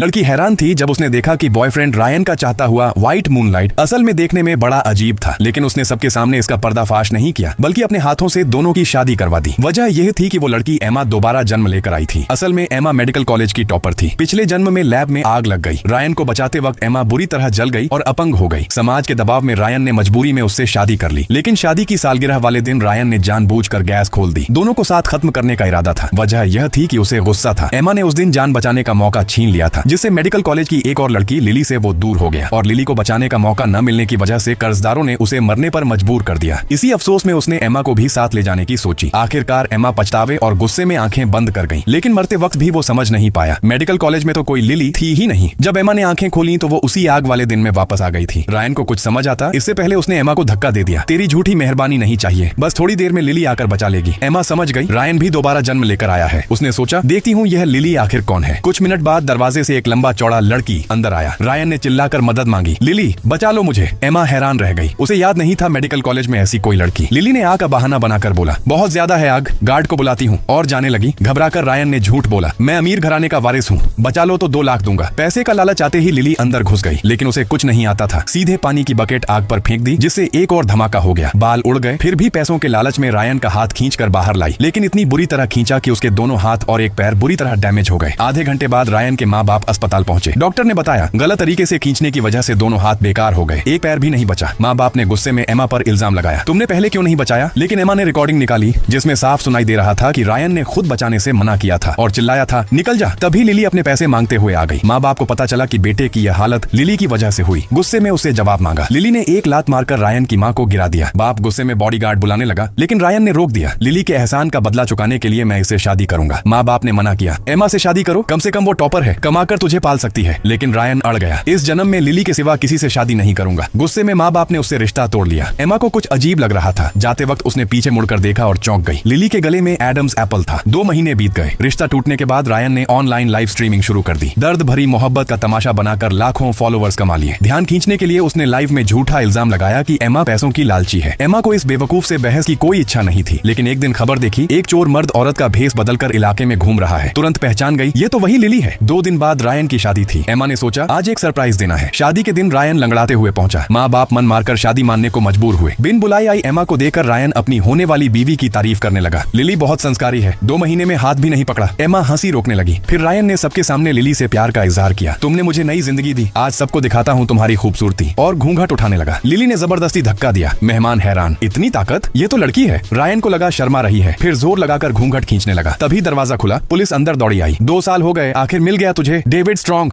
लड़की हैरान थी जब उसने देखा कि बॉयफ्रेंड रायन का चाहता हुआ व्हाइट मूनलाइट असल में देखने में बड़ा अजीब था, लेकिन उसने सबके सामने इसका पर्दाफाश नहीं किया बल्कि अपने हाथों से दोनों की शादी करवा दी। वजह यह थी कि वो लड़की एमा दोबारा जन्म लेकर आई थी। असल में एमा मेडिकल कॉलेज की टॉपर थी। पिछले जन्म में लैब में आग लग गई। रायन को बचाते वक्त एमा बुरी तरह जल गई और अपंग हो गई। समाज के दबाव में रायन ने मजबूरी में उससे शादी कर ली, लेकिन शादी की सालगिरह वाले दिन रायन ने जानबूझकर गैस खोल दी। दोनों को साथ खत्म करने का इरादा था। वजह यह थी कि उसे गुस्सा था। एमा ने उस दिन जान बचाने का मौका छीन लिया था, जिससे मेडिकल कॉलेज की एक और लड़की लिली से वो दूर हो गया और लिली को बचाने का मौका न मिलने की वजह से कर्जदारों ने उसे मरने पर मजबूर कर दिया। इसी अफसोस में उसने एमा को भी साथ ले जाने की सोची। आखिरकार एमा पछतावे और गुस्से में आंखें बंद कर गई, लेकिन मरते वक्त भी वो समझ नहीं पाया मेडिकल कॉलेज में तो कोई लिली थी ही नहीं। जब एमा ने आंखें खोली तो वो उसी आग वाले दिन में वापस आ गई थी। रायन को कुछ समझ आता इससे पहले उसने एमा को धक्का दे दिया। तेरी झूठी मेहरबानी नहीं चाहिए, बस थोड़ी देर में लिली आकर बचा लेगी। एमा समझ गई रायन भी दोबारा जन्म लेकर आया है। उसने सोचा देखती हूँ यह लिली आखिर कौन है। कुछ मिनट बाद दरवाजे से एक लंबा चौड़ा लड़की अंदर आया। रायन ने चिल्लाकर मदद मांगी, लिली बचा लो मुझे। एमा हैरान रह गई। उसे याद नहीं था मेडिकल कॉलेज में ऐसी कोई लड़की। लिली ने आग का बहाना बनाकर बोला, बहुत ज्यादा है आग, गार्ड को बुलाती हूँ, और जाने लगी। घबराकर रायन ने झूठ बोला, मैं अमीर घराने का वारिस हूँ, बचा लो तो 2 लाख दूंगा। पैसे का लालच आते ही लिली अंदर घुस गई, लेकिन उसे कुछ नहीं आता था। सीधे पानी की बकेट आग पर फेंक दी, जिससे एक और धमाका हो गया। बाल उड़ गए। फिर भी पैसों के लालच में रायन का हाथ खींचकर बाहर लाई, लेकिन इतनी बुरी तरह खींचा कि उसके दोनों हाथ और एक पैर बुरी तरह डैमेज हो गए। आधे घंटे बाद रायन के माँ बाप अस्पताल पहुंचे। डॉक्टर ने बताया गलत तरीके से खींचने की वजह से दोनों हाथ बेकार हो गए, एक पैर भी नहीं बचा। माँ बाप ने गुस्से में एमा पर इल्जाम लगाया, तुमने पहले क्यों नहीं बचाया। लेकिन एमा ने रिकॉर्डिंग निकाली जिसमें साफ सुनाई दे रहा था कि रायन ने खुद बचाने से मना किया था और चिल्लाया था, निकल जा। तभी लिली अपने पैसे मांगते हुए आ गई। माँ बाप को पता चला कि बेटे की यह हालत लिली की वजह से हुई। गुस्से में उससे जवाब मांगा। लिली ने एक लात मारकर रायन की माँ को गिरा दिया। बाप गुस्से में बॉडीगार्ड बुलाने लगा, लेकिन रायन ने रोक दिया। लिली के एहसान का बदला चुकाने के लिए मैं इससे शादी करूंगा। माँ बाप ने मना किया, एमा से शादी करो, कम से कम वो टॉपर है, कमाकर तुझे पाल सकती है। लेकिन रायन अड़ गया, इस जन्म में लिली के सिवा किसी से शादी नहीं करूंगा। गुस्से में माँ बाप ने उससे रिश्ता तोड़ लिया। एमा को कुछ अजीब लग रहा था। जाते वक्त उसने पीछे मुड़कर देखा और चौंक गई। लिली के गले में एडम्स एप्पल था। 2 महीने बीत गए। रिश्ता टूटने के बाद रायन ने ऑनलाइन लाइव स्ट्रीमिंग शुरू कर दी। दर्द भरी मोहब्बत का तमाशा बनाकर लाखों फॉलोवर्स कमा लिए। ध्यान खींचने के लिए उसने लाइव में झूठा इल्जाम लगाया कि एमा पैसों की लालची है। एमा को इस बेवकूफ से बहस की कोई इच्छा नहीं थी, लेकिन एक दिन खबर देखी, एक चोर मर्द औरत का भेष बदलकर इलाके में घूम रहा है। तुरंत पहचान गई, ये तो वही लिली है। 2 दिन बाद रायन की शादी थी। एमा ने सोचा आज एक सरप्राइज देना है। शादी के दिन रायन लंगड़ाते हुए पहुंचा। माँ बाप मन मारकर शादी मानने को मजबूर हुए। बिन बुलाई आई एमा को देखकर रायन अपनी होने वाली बीवी की तारीफ करने लगा। लिली बहुत संस्कारी है, 2 महीने में हाथ भी नहीं पकड़ा। एमा हंसी रोकने लगी। फिर रायन ने सबके सामने लिली से प्यार का इजहार किया, तुमने मुझे नई जिंदगी दी, आज सबको दिखाता हूँ तुम्हारी खूबसूरती, और घूंघट उठाने लगा। लिली ने जबरदस्ती धक्का दिया। मेहमान हैरान, इतनी ताकत, ये तो लड़की है। रायन को लगा शर्मा रही है, फिर जोर लगाकर घूंघट खींचने लगा। तभी दरवाजा खुला, पुलिस अंदर दौड़ी आई। 2 साल हो गए, आखिर मिल गया तुझे डेविड स्ट्रॉन्ग।